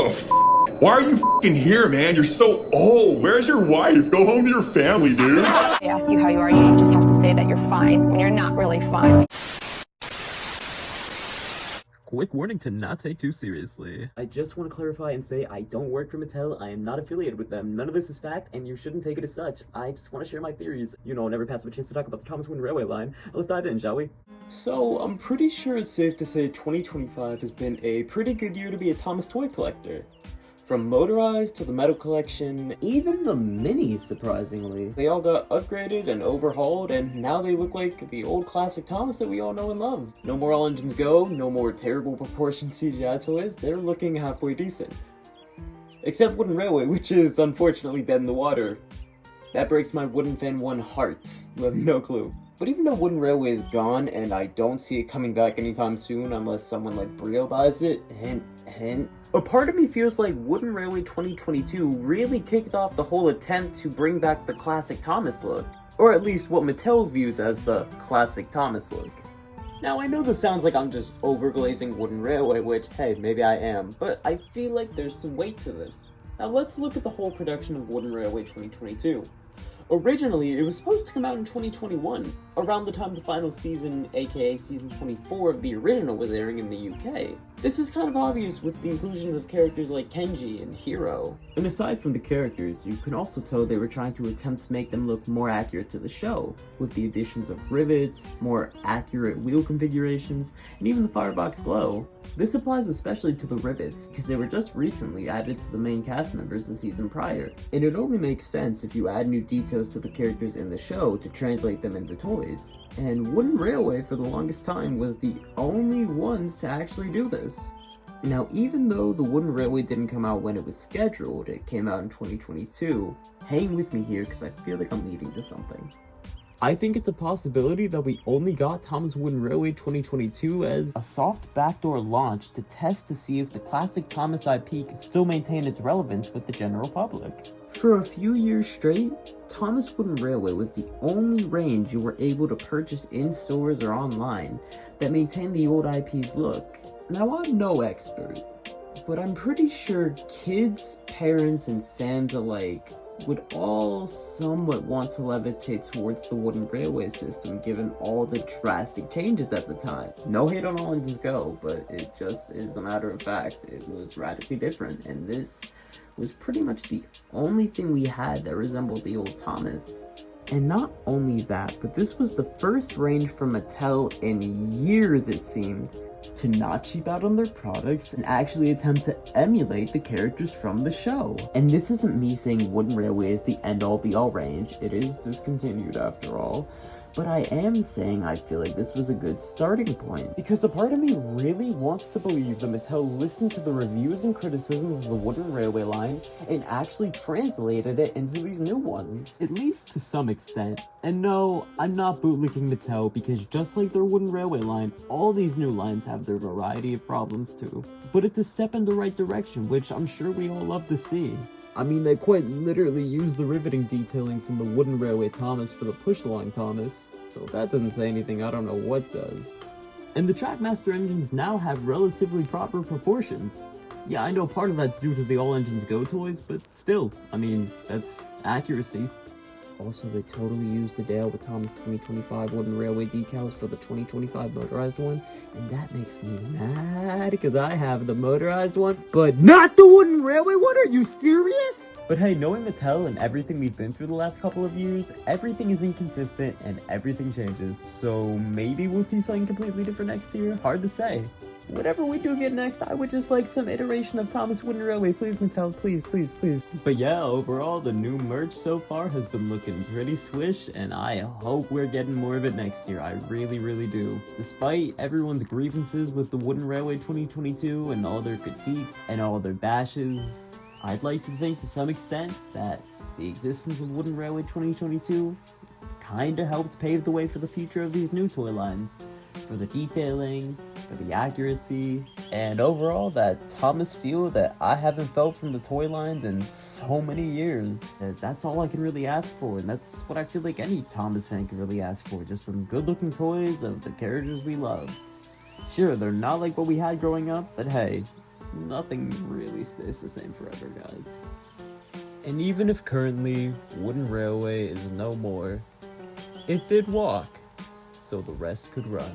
Why are you f***ing here, man? You're so old. Where's your wife? Go home to your family, dude. They ask you how you are, you just have to say that you're fine when you're not really fine. Quick warning to not take too seriously. I just want to clarify and say I don't work for Mattel, I am not affiliated with them, none of this is fact, and you shouldn't take it as such. I just want to share my theories. You know, never pass up a chance to talk about the Thomas Wooden Railway line. Let's dive in, shall we? So, I'm pretty sure it's safe to say 2025 has been a pretty good year to be a Thomas toy collector. From motorized to the metal collection, even the minis, surprisingly. They all got upgraded and overhauled, and now they look like the old classic Thomas that we all know and love. No more all engines go, no more terrible proportion CGI toys, they're looking halfway decent. Except Wooden Railway, which is unfortunately dead in the water. That breaks my Wooden Fan 1 heart. You have no clue. But even though Wooden Railway is gone, and I don't see it coming back anytime soon unless someone like Brio buys it, hint, hint, a part of me feels like Wooden Railway 2022 really kicked off the whole attempt to bring back the classic Thomas look. Or at least what Mattel views as the classic Thomas look. Now I know this sounds like I'm just overglazing Wooden Railway, which, hey, maybe I am, but I feel like there's some weight to this. Now let's look at the whole production of Wooden Railway 2022. Originally, it was supposed to come out in 2021, around the time the final season, aka season 24 of the original, was airing in the UK. This is kind of obvious with the inclusions of characters like Kenji and Hiro. And aside from the characters, you can also tell they were trying to attempt to make them look more accurate to the show, with the additions of rivets, more accurate wheel configurations, and even the firebox glow. This applies especially to the rivets, because they were just recently added to the main cast members the season prior, and it only makes sense if you add new details to the characters in the show to translate them into toys. And Wooden Railway for the longest time was the only ones to actually do this. Now, even though the Wooden Railway didn't come out when it was scheduled, it came out in 2022, hang with me here because I feel like I'm leading to something. I think it's a possibility that we only got Thomas Wooden Railway 2022 as a soft backdoor launch to test to see if the classic Thomas IP could still maintain its relevance with the general public. For a few years straight, Thomas Wooden Railway was the only range you were able to purchase in stores or online that maintained the old IP's look. Now, I'm no expert, but I'm pretty sure kids, parents, and fans alike would all somewhat want to levitate towards the Wooden Railway system given all the drastic changes at the time. No hate on All Engines Go, but it just is a matter of fact. It was radically different, and this was pretty much the only thing we had that resembled the old Thomas. And not only that, but this was the first range from Mattel in years, it seemed, to not cheap out on their products and actually attempt to emulate the characters from the show. And this isn't me saying Wooden Railway is the end-all be-all range, it is discontinued after all, but I am saying I feel like this was a good starting point, because a part of me really wants to believe that Mattel listened to the reviews and criticisms of the Wooden Railway line and actually translated it into these new ones, at least to some extent. And no, I'm not bootlicking Mattel, because just like their Wooden Railway line, all these new lines have their variety of problems too. But it's a step in the right direction, which I'm sure we all love to see. I mean, they quite literally used the riveting detailing from the Wooden Railway Thomas for the push-along Thomas, so if that doesn't say anything, I don't know what does. And the Trackmaster engines now have relatively proper proportions. Yeah, I know part of that's due to the All Engines Go toys, but still, I mean, that's accuracy. Also, they totally used the Dale with Thomas 2025 Wooden Railway decals for the 2025 motorized one, and that makes me mad because I have the motorized one, but not the Wooden Railway one. Are you serious? But hey, knowing Mattel and everything we've been through the last couple of years, everything is inconsistent and everything changes. So maybe we'll see something completely different next year. Hard to say. Whatever we do get next, I would just like some iteration of Thomas Wooden Railway, please Mattel, please, please, please. But yeah, overall, the new merch so far has been looking pretty swish, and I hope we're getting more of it next year. I really, really do. Despite everyone's grievances with the Wooden Railway 2022 and all their critiques and all their bashes, I'd like to think to some extent that the existence of Wooden Railway 2022 kinda helped pave the way for the future of these new toy lines. For the detailing, for the accuracy, and overall that Thomas feel that I haven't felt from the toy lines in so many years. That's all I can really ask for, and that's what I feel like any Thomas fan can really ask for, just some good looking toys of the characters we love. Sure, they're not like what we had growing up, but hey, Nothing really stays the same forever, guys. And even if currently wooden railway is no more, it did walk, so the rest could run.